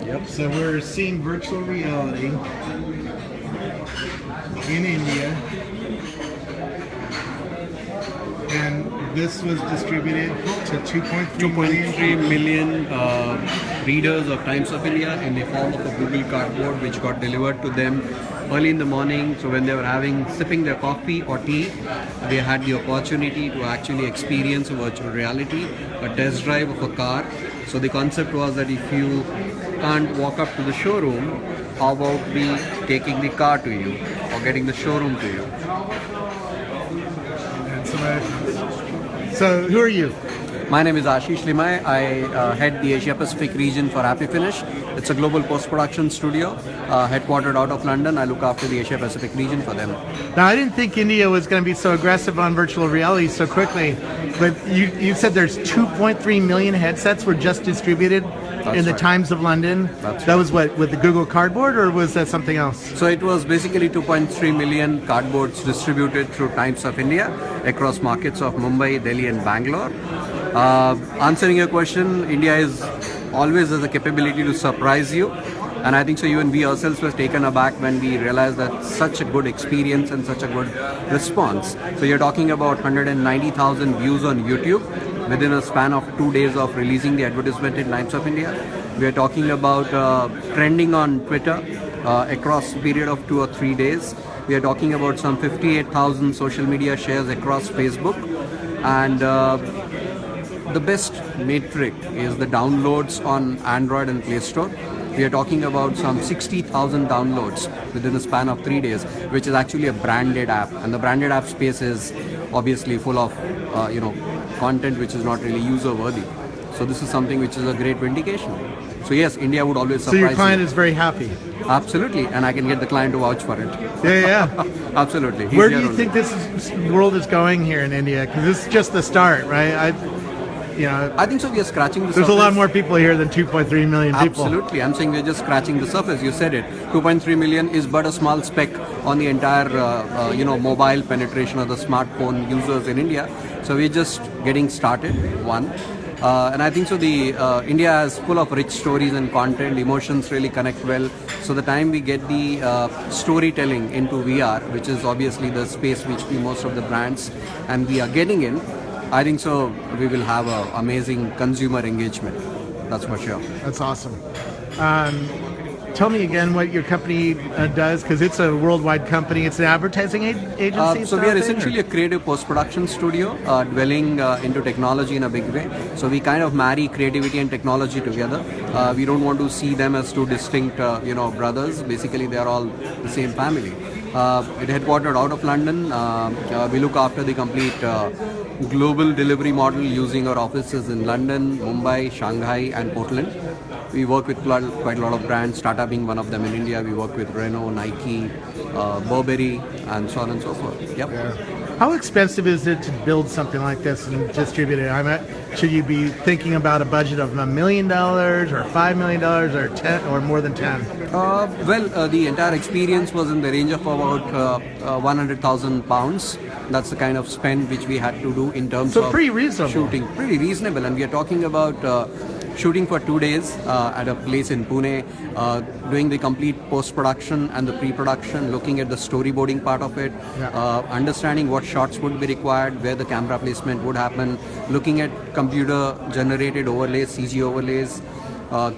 Yep. So we're seeing virtual reality in India, and this was distributed to 2.3 million 2.3 million readers of Times of India in the form of a Google Cardboard, which got delivered to them early in the morning. So when they were sipping their coffee or tea, they had the opportunity to actually experience virtual reality, a test drive of a car. So the concept was that if you can't walk up to the showroom, how about we taking the car to you or getting the showroom to you? So who are you? My name is Ashish Limai. I head the Asia Pacific region for Happy Finish. It's a global post-production studio headquartered out of London. I look after the Asia Pacific region for them. Now, I didn't think India was going to be so aggressive on virtual reality so quickly, but you said there's 2.3 million headsets were just distributed in the right. Times of London. That was what, with the Google Cardboard, or was that something else? So it was basically 2.3 million cardboards distributed through Times of India across markets of Mumbai, Delhi and Bangalore. Answering your question, India is always has the capability to surprise you. And I think so even we ourselves were taken aback when we realized that such a good experience and such a good response. So you're talking about 190,000 views on YouTube within a span of 2 days of releasing the advertisement in Times of India. We are talking about trending on Twitter across a period of 2 or 3 days. We are talking about some 58,000 social media shares across Facebook. And the best metric is the downloads on Android and Play Store. We are talking about some 60,000 downloads within a span of 3 days, which is actually a branded app. And the branded app space is obviously full of, content which is not really user worthy. So this is something which is a great vindication. So yes, India would always surprise So your client you. is very happy. Absolutely, and I can get the client to vouch for it. Yeah. Absolutely. He's Where do here you only. think this world is going here in India? Because this is just the start, right? I think so. We are scratching the There's a surface. lot more people here than 2.3 million people. Absolutely. I'm saying we're just scratching the surface. You said it. 2.3 million is but a small speck on the entire, mobile penetration of the smartphone users in India. So we're just getting started, one. And I think so the India is full of rich stories and content. Emotions really connect well. So the time we get the storytelling into VR, which is obviously the space which most of the brands and we are getting in, I think so we will have an amazing consumer engagement. That's for sure. That's awesome. Tell me again what your company does, because it's a worldwide company. It's an advertising agency. So we are essentially a creative post-production studio dwelling into technology in a big way. So we kind of marry creativity and technology together. We don't want to see them as two distinct, brothers. Basically, they are all the same family. It headquartered out of London. We look after the complete global delivery model using our offices in London, Mumbai, Shanghai and Portland. We work with quite a lot of brands, Tata being one of them in India. We work with Renault, Nike, Burberry and so on and so forth. Yep. Yeah. How expensive is it to build something like this and distribute it? Should you be thinking about a budget of $1 million or $5 million or 10 or more than 10? The entire experience was in the range of about £100,000. That's the kind of spend which we had to do in terms of pretty reasonable. shooting. Pretty reasonable, and we are talking about shooting for 2 days at a place in Pune, doing the complete post-production and the pre-production, looking at the storyboarding part of it, understanding what shots would be required, where the camera placement would happen, looking at computer-generated overlays, CG overlays,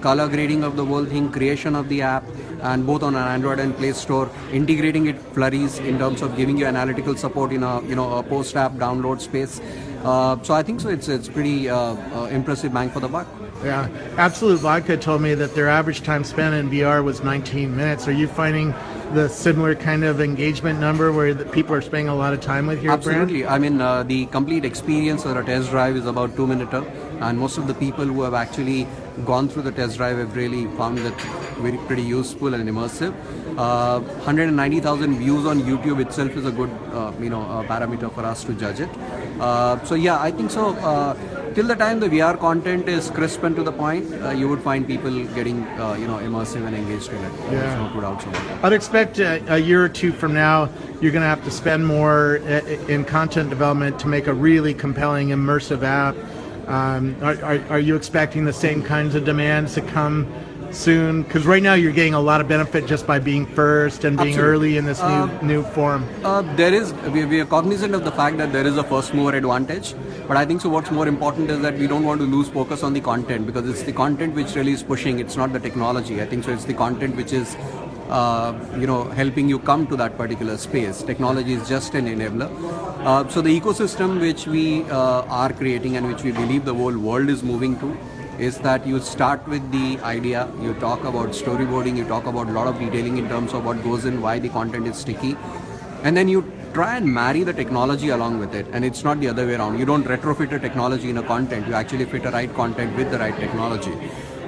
color grading of the whole thing, creation of the app, and both on an Android and Play Store, integrating it flurries in terms of giving you analytical support in a post-app download space. So I think so. It's pretty impressive bang for the buck. Yeah, Absolute Vodka told me that their average time spent in VR was 19 minutes. Are you finding the similar kind of engagement number where the people are spending a lot of time with your Absolutely. brand? I mean, the complete experience or a test drive is about 2 minutes, and most of the people who have actually gone through the test drive have really found that pretty useful and immersive. 190,000 views on YouTube itself is a good, parameter for us to judge it. So yeah, I think so. Till the time the VR content is crisp and to the point, you would find people getting, immersive and engaged in it. Yeah. There's no two doubts about that. I'd expect a year or two from now, you're going to have to spend more in content development to make a really compelling, immersive app. Are you expecting the same kinds of demands to come soon? Because right now you're getting a lot of benefit just by being first and being Absolutely. early in this new form. We are cognizant of the fact that there is a first mover advantage, but I think so what's more important is that we don't want to lose focus on the content, because it's the content which really is pushing. It's not the technology. I think so it's the content which is helping you come to that particular space. Technology is just an enabler. So the ecosystem which we are creating and which we believe the whole world is moving to is that you start with the idea, you talk about storyboarding, you talk about a lot of detailing in terms of what goes in, why the content is sticky, and then you try and marry the technology along with it. And it's not the other way around. You don't retrofit a technology in a content, you actually fit a right content with the right technology.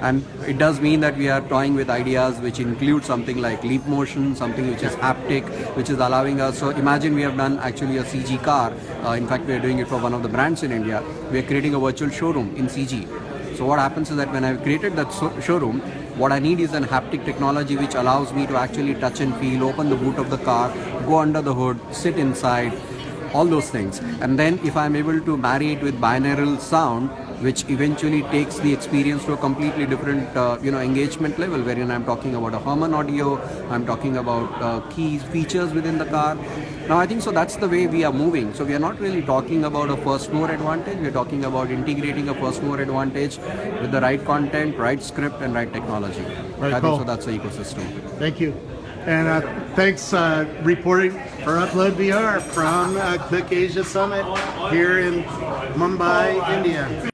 And it does mean that we are toying with ideas which include something like leap motion, something which is haptic, which is allowing us. So imagine we have done actually a CG car. In fact, we are doing it for one of the brands in India. We are creating a virtual showroom in CG. So what happens is that when I've created that showroom, what I need is an haptic technology which allows me to actually touch and feel, open the boot of the car, go under the hood, sit inside, all those things. And then if I'm able to marry it with binaural sound, which eventually takes the experience to a completely different engagement level, wherein I'm talking about a Harman audio, I'm talking about key features within the car. Now I think so that's the way we are moving. So we are not really talking about a first mover advantage, we are talking about integrating a first mover advantage with the right content, right script and right technology. Very I cool. think so that's the ecosystem. Thank you. And thanks reporting for Upload VR from Click Asia Summit here in Mumbai, India.